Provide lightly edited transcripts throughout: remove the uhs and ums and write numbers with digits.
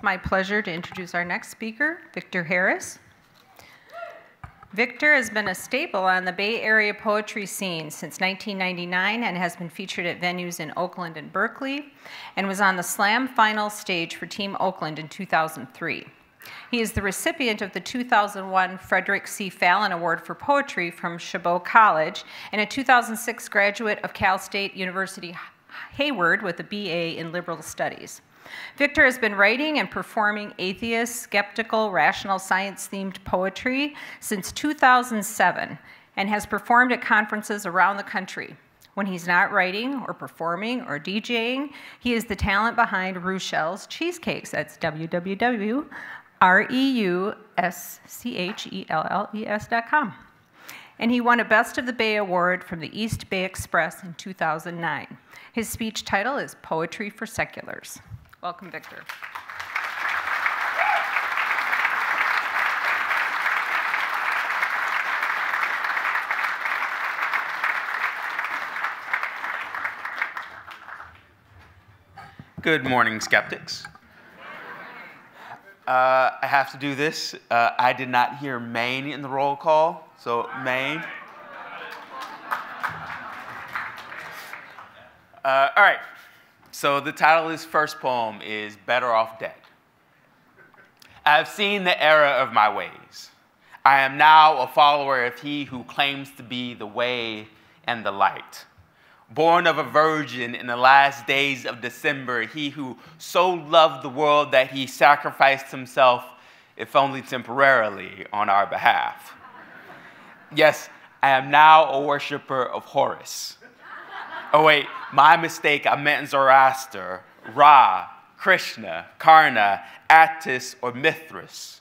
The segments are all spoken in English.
my pleasure to introduce our next speaker, Victor Harris. Victor has been a staple on the Bay Area poetry scene since 1999 and has been featured at venues in Oakland and Berkeley, and was on the Slam final stage for Team Oakland in 2003. He is the recipient of the 2001 Frederick C. Fallon Award for Poetry from Chabot College and a 2006 graduate of Cal State University Hayward with a BA in Liberal Studies. Victor has been writing and performing atheist, skeptical, rational science-themed poetry since 2007 and has performed at conferences around the country. When he's not writing or performing or DJing, he is the talent behind Rochelle's Cheesecakes. That's www.REUSCHELLES.com. And he won a Best of the Bay Award from the East Bay Express in 2009. His speech title is Poetry for Seculars. Welcome, Victor. Good morning, skeptics. I have to do this. I did not hear Maine in the roll call, so Maine. All right. So the title of this first poem is Better Off Dead. I have seen the error of my ways. I am now a follower of he who claims to be the way and the light. Born of a virgin in the last days of December, he who so loved the world that he sacrificed himself, if only temporarily, on our behalf. Yes, I am now a worshiper of Horus. Oh wait, my mistake, I meant Zoroaster, Ra, Krishna, Karna, Attis, or Mithras.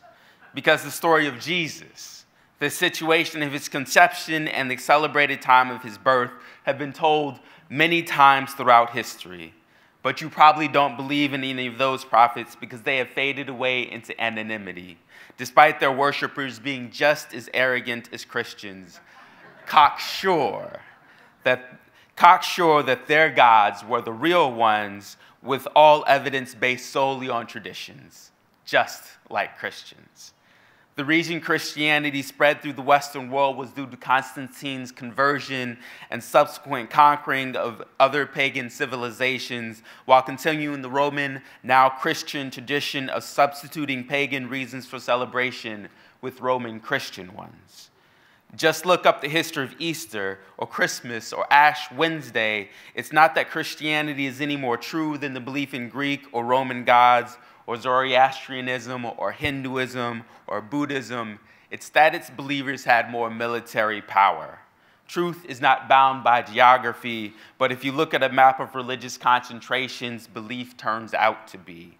Because the story of Jesus, the situation of his conception and the celebrated time of his birth have been told many times throughout history. But you probably don't believe in any of those prophets because they have faded away into anonymity, despite their worshipers being just as arrogant as Christians, cocksure that their gods were the real ones, with all evidence based solely on traditions, just like Christians. The reason Christianity spread through the Western world was due to Constantine's conversion and subsequent conquering of other pagan civilizations, while continuing the Roman, now Christian tradition of substituting pagan reasons for celebration with Roman Christian ones. Just look up the history of Easter or Christmas or Ash Wednesday. It's not that Christianity is any more true than the belief in Greek or Roman gods or Zoroastrianism or Hinduism or Buddhism. It's that its believers had more military power. Truth is not bound by geography, but if you look at a map of religious concentrations, belief turns out to be.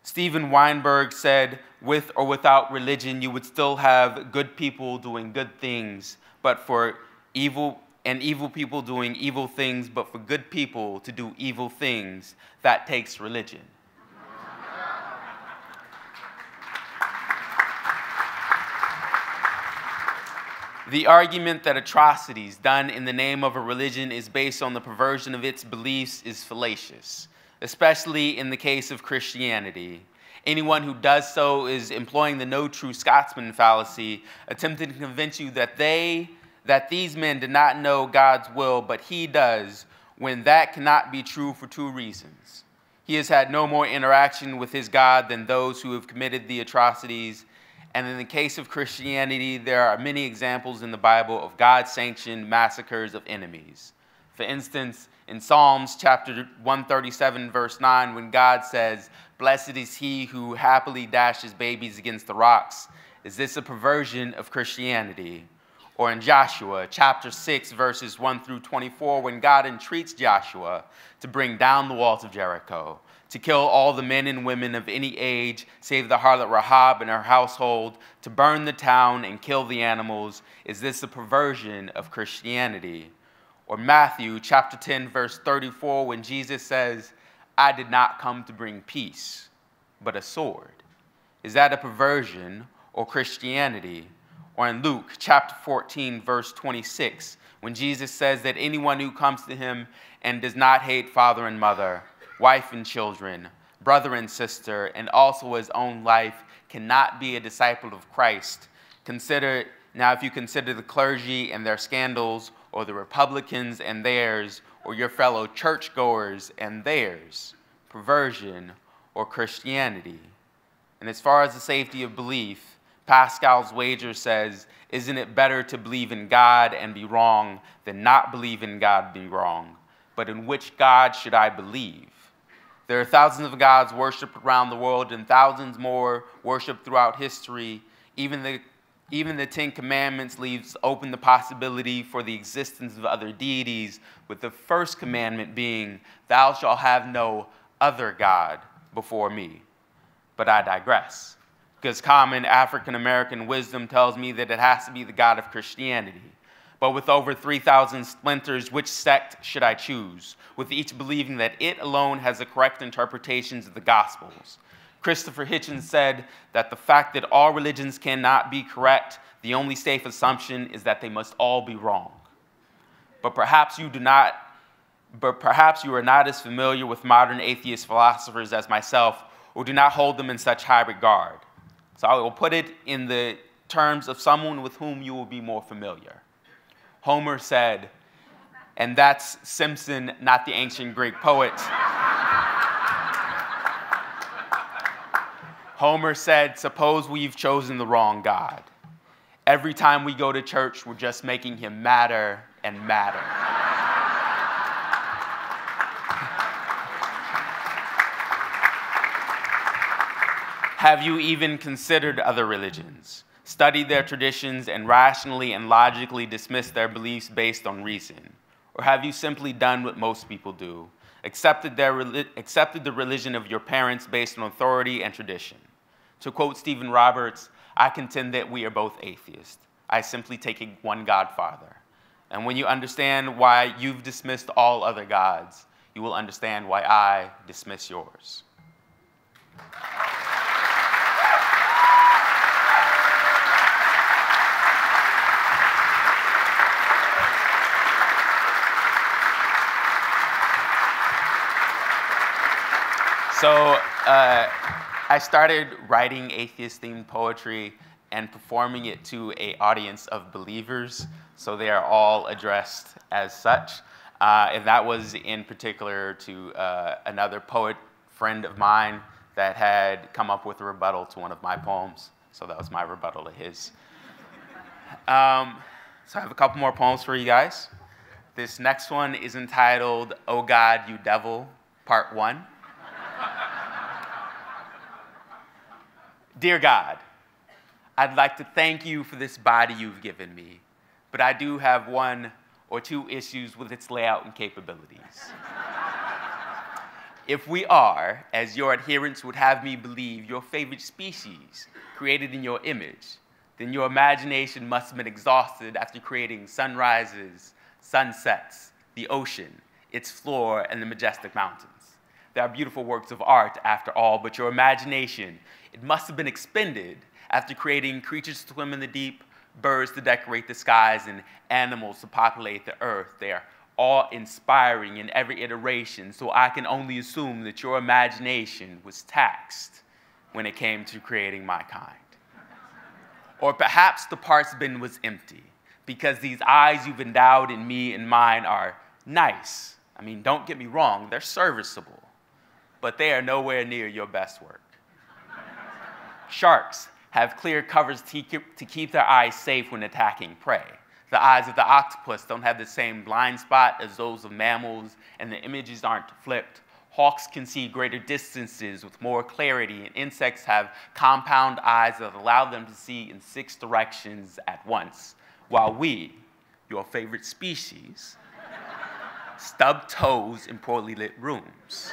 Stephen Weinberg said, with or without religion, you would still have good people doing good things, but for evil people doing evil things, but for good people to do evil things, that takes religion. The argument that atrocities done in the name of a religion is based on the perversion of its beliefs is fallacious, especially in the case of Christianity. Anyone who does so is employing the no true Scotsman fallacy, attempting to convince you that these men did not know God's will, but he does, when that cannot be true for two reasons. He has had no more interaction with his God than those who have committed the atrocities. And in the case of Christianity, there are many examples in the Bible of God-sanctioned massacres of enemies. For instance, in Psalms chapter 137, verse 9, when God says, "Blessed is he who happily dashes babies against the rocks," is this a perversion of Christianity? Or in Joshua chapter 6, verses 1 through 24, when God entreats Joshua to bring down the walls of Jericho, to kill all the men and women of any age, save the harlot Rahab and her household, to burn the town and kill the animals, is this a perversion of Christianity? Or Matthew chapter 10, verse 34, when Jesus says, "I did not come to bring peace, but a sword." Is that a perversion or Christianity? Or in Luke chapter 14, verse 26, when Jesus says that anyone who comes to him and does not hate father and mother, wife and children, brother and sister, and also his own life, cannot be a disciple of Christ. Now, if you consider the clergy and their scandals, or the Republicans and theirs, or your fellow churchgoers and theirs, perversion, or Christianity. And as far as the safety of belief, Pascal's wager says, isn't it better to believe in God and be wrong than not believe in God and be wrong? But in which God should I believe? There are thousands of gods worshipped around the world and thousands more worshipped throughout history. Even the Ten Commandments leaves open the possibility for the existence of other deities, with the first commandment being, thou shalt have no other God before me. But I digress, because common African-American wisdom tells me that it has to be the God of Christianity. But with over 3,000 splinters, which sect should I choose, with each believing that it alone has the correct interpretations of the Gospels? Christopher Hitchens said that the fact that all religions cannot be correct, the only safe assumption is that they must all be wrong. But perhaps you are not as familiar with modern atheist philosophers as myself, or do not hold them in such high regard. So I will put it in the terms of someone with whom you will be more familiar. Homer said, and that's Simpson, not the ancient Greek poet. Homer said, suppose we've chosen the wrong God. Every time we go to church, we're just making him madder and madder. Have you even considered other religions, studied their traditions, and rationally and logically dismissed their beliefs based on reason? Or have you simply done what most people do, accepted the religion of your parents based on authority and tradition? To quote Stephen Roberts, I contend that we are both atheists. I simply take one God Father. And when you understand why you've dismissed all other gods, you will understand why I dismiss yours. So I started writing atheist-themed poetry and performing it to an audience of believers, so they are all addressed as such. And that was in particular to another poet friend of mine that had come up with a rebuttal to one of my poems. So that was my rebuttal to his. So I have a couple more poems for you guys. This next one is entitled, Oh God, You Devil, Part 1. Dear God, I'd like to thank you for this body you've given me, but I do have one or two issues with its layout and capabilities. If we are, as your adherents would have me believe, your favorite species, created in your image, then your imagination must have been exhausted after creating sunrises, sunsets, the ocean, its floor, and the majestic mountains. They are beautiful works of art, after all, but your imagination, it must have been expended after creating creatures to swim in the deep, birds to decorate the skies, and animals to populate the earth. They are awe-inspiring in every iteration, so I can only assume that your imagination was taxed when it came to creating my kind. Or perhaps the parts bin was empty, because these eyes you've endowed in me and mine are nice. I mean, don't get me wrong, they're serviceable, but they are nowhere near your best work. Sharks have clear covers to keep their eyes safe when attacking prey. The eyes of the octopus don't have the same blind spot as those of mammals, and the images aren't flipped. Hawks can see greater distances with more clarity, and insects have compound eyes that allow them to see in 6 directions at once, while we, your favorite species, stub toes in poorly lit rooms.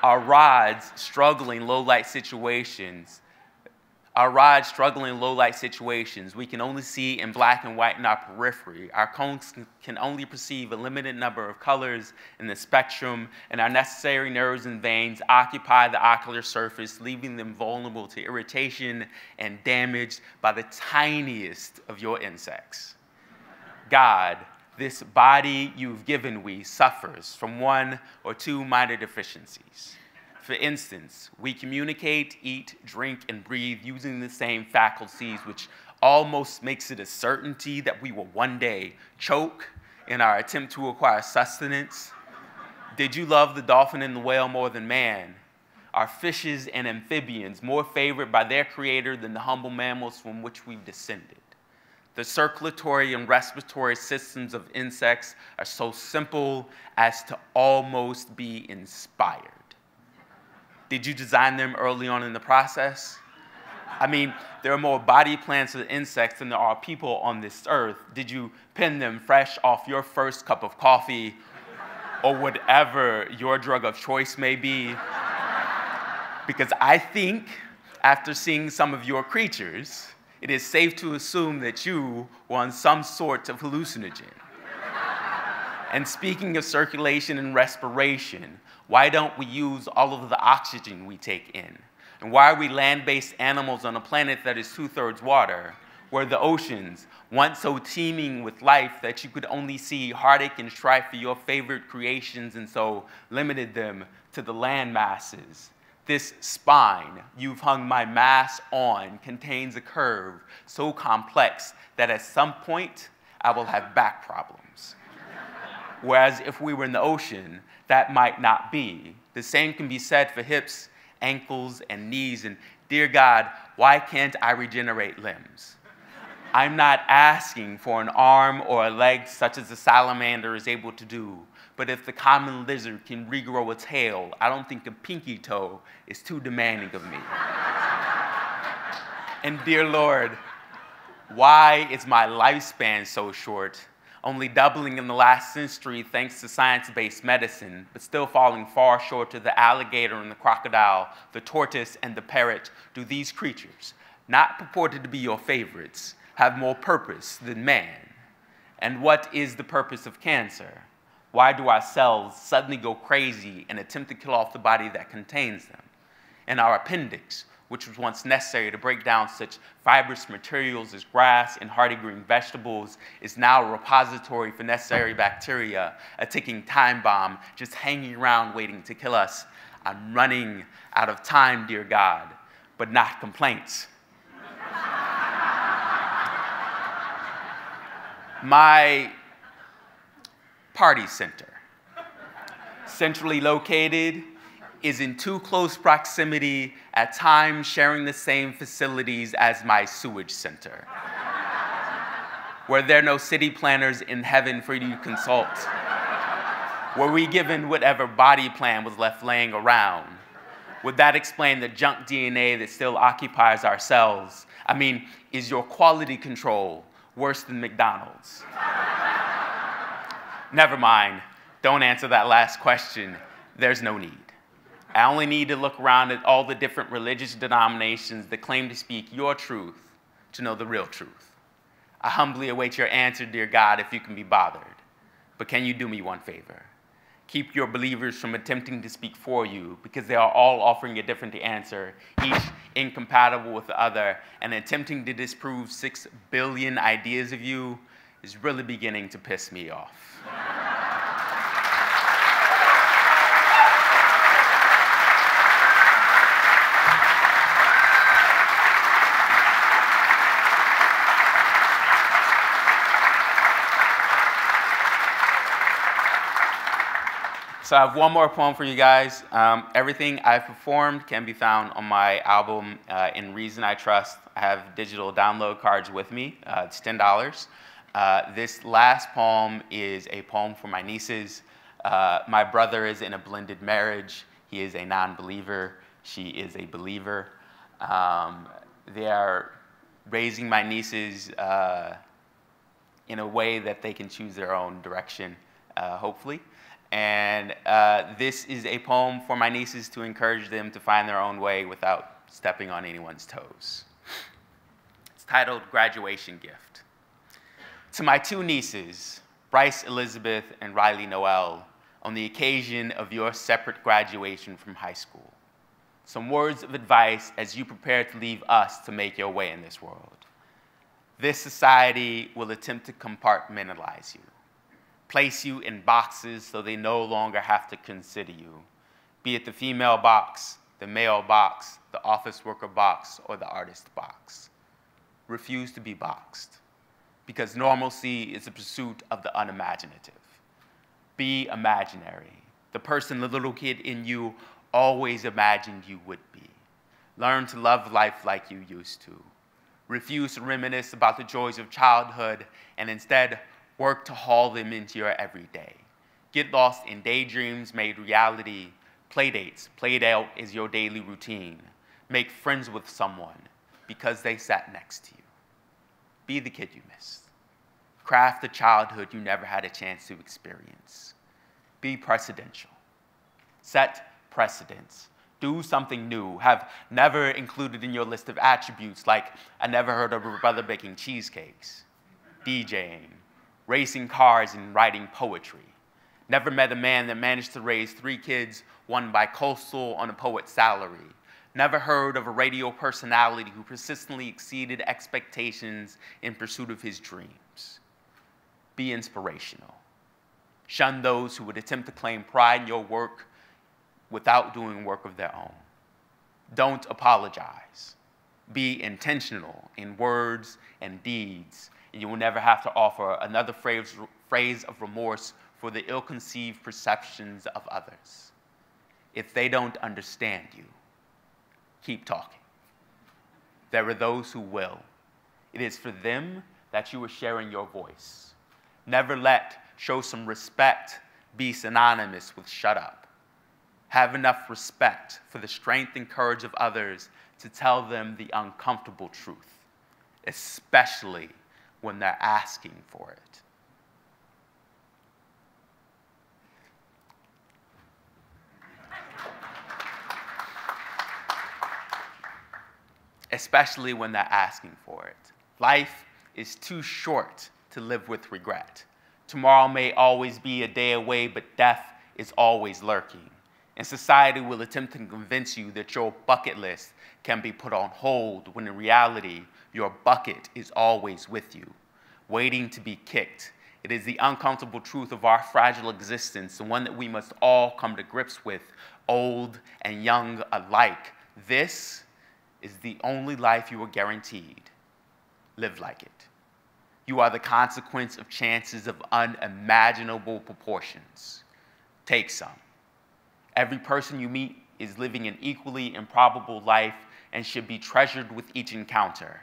Our rods struggle in low-light situations. We can only see in black and white in our periphery. Our cones can only perceive a limited number of colors in the spectrum, and our necessary nerves and veins occupy the ocular surface, leaving them vulnerable to irritation and damage by the tiniest of your insects. God, This body you've given we suffers from one or two minor deficiencies. For instance, we communicate, eat, drink, and breathe using the same faculties, which almost makes it a certainty that we will one day choke in our attempt to acquire sustenance. Did you love the dolphin and the whale more than man? Are fishes and amphibians more favored by their creator than the humble mammals from which we've descended? The circulatory and respiratory systems of insects are so simple as to almost be inspired. Did you design them early on in the process? I mean, there are more body plans of insects than there are people on this earth. Did you pen them fresh off your first cup of coffee or whatever your drug of choice may be? Because I think, after seeing some of your creatures, it is safe to assume that you were on some sort of hallucinogen. And speaking of circulation and respiration, why don't we use all of the oxygen we take in? And why are we land-based animals on a planet that is 2/3 water, where the oceans, once so teeming with life that you could only see heartache and strife for your favorite creations and so limited them to the land masses? This spine you've hung my mass on contains a curve so complex that at some point I will have back problems. Whereas if we were in the ocean, that might not be. The same can be said for hips, ankles, and knees. And dear God, why can't I regenerate limbs? I'm not asking for an arm or a leg such as a salamander is able to do. But if the common lizard can regrow a tail, I don't think a pinky toe is too demanding of me. And dear Lord, why is my lifespan so short, only doubling in the last century thanks to science-based medicine, but still falling far short of the alligator and the crocodile, the tortoise and the parrot? Do these creatures, not purported to be your favorites, have more purpose than man? And what is the purpose of cancer? Why do our cells suddenly go crazy and attempt to kill off the body that contains them? And our appendix, which was once necessary to break down such fibrous materials as grass and hardy green vegetables, is now a repository for necessary bacteria, a ticking time bomb just hanging around waiting to kill us. I'm running out of time, dear God, but not complaints. My party center, centrally located, is in too close proximity, at times sharing the same facilities as my sewage center. Were there no city planners in heaven for you to consult? Were we given whatever body plan was left laying around? Would that explain the junk DNA that still occupies our cells? I mean, is your quality control worse than McDonald's? Never mind. Don't answer that last question. There's no need. I only need to look around at all the different religious denominations that claim to speak your truth to know the real truth. I humbly await your answer, dear God, if you can be bothered. But can you do me one favor? Keep your believers from attempting to speak for you, because they are all offering a different answer, each incompatible with the other, and attempting to disprove 6 billion ideas of you is really beginning to piss me off. So I have one more poem for you guys. Everything I've performed can be found on my album, In Reason I Trust. I have digital download cards with me. It's $10. This last poem is a poem for my nieces. My brother is in a blended marriage. He is a non-believer. She is a believer. They are raising my nieces in a way that they can choose their own direction, hopefully. And this is a poem for my nieces to encourage them to find their own way without stepping on anyone's toes. It's titled Graduation Gift. To my 2 nieces, Bryce Elizabeth and Riley Noel, on the occasion of your separate graduation from high school, some words of advice as you prepare to leave us to make your way in this world. This society will attempt to compartmentalize you. place you in boxes so they no longer have to consider you, be it the female box, the male box, the office worker box, or the artist box. Refuse to be boxed, because normalcy is the pursuit of the unimaginative. Be imaginary, the person the little kid in you always imagined you would be. Learn to love life like you used to. Refuse to reminisce about the joys of childhood, and instead work to haul them into your everyday. Get lost in daydreams made reality. Playdates played out as your daily routine. Make friends with someone because they sat next to you. Be the kid you missed. Craft the childhood you never had a chance to experience. Be precedential. Set precedents. Do something new. Have never included in your list of attributes, like I never heard of a brother baking cheesecakes, DJing, racing cars, and writing poetry. Never met a man that managed to raise 3 kids, one bi-coastal on a poet's salary. Never heard of a radio personality who persistently exceeded expectations in pursuit of his dreams. Be inspirational. Shun those who would attempt to claim pride in your work without doing work of their own. Don't apologize. Be intentional in words and deeds, and you will never have to offer another phrase of remorse for the ill-conceived perceptions of others. If they don't understand you, keep talking. There are those who will. It is for them that you are sharing your voice. Never let show some respect be synonymous with shut up. Have enough respect for the strength and courage of others to tell them the uncomfortable truth, especially when they're asking for it. Especially when they're asking for it. Life is too short to live with regret. Tomorrow may always be a day away, but death is always lurking. And society will attempt to convince you that your bucket list can be put on hold, when in reality, your bucket is always with you, waiting to be kicked. It is the uncomfortable truth of our fragile existence, the one that we must all come to grips with, old and young alike. This is the only life you are guaranteed. Live like it. You are the consequence of chances of unimaginable proportions. Take some. Every person you meet is living an equally improbable life and should be treasured with each encounter.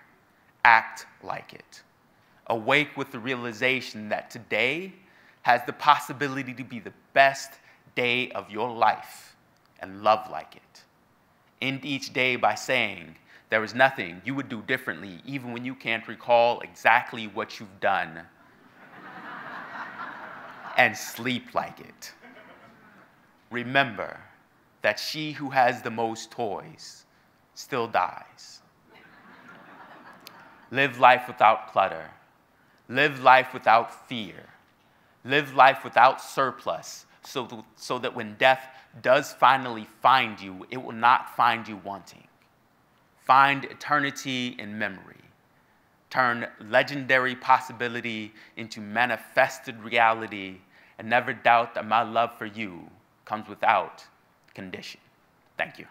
Act like it. Awake with the realization that today has the possibility to be the best day of your life, and love like it. End each day by saying, there is nothing you would do differently, even when you can't recall exactly what you've done. And sleep like it. Remember that she who has the most toys still dies. Live life without clutter. Live life without fear. Live life without surplus, so that when death does finally find you, it will not find you wanting. Find eternity in memory. Turn legendary possibility into manifested reality, and never doubt that my love for you comes without condition. Thank you.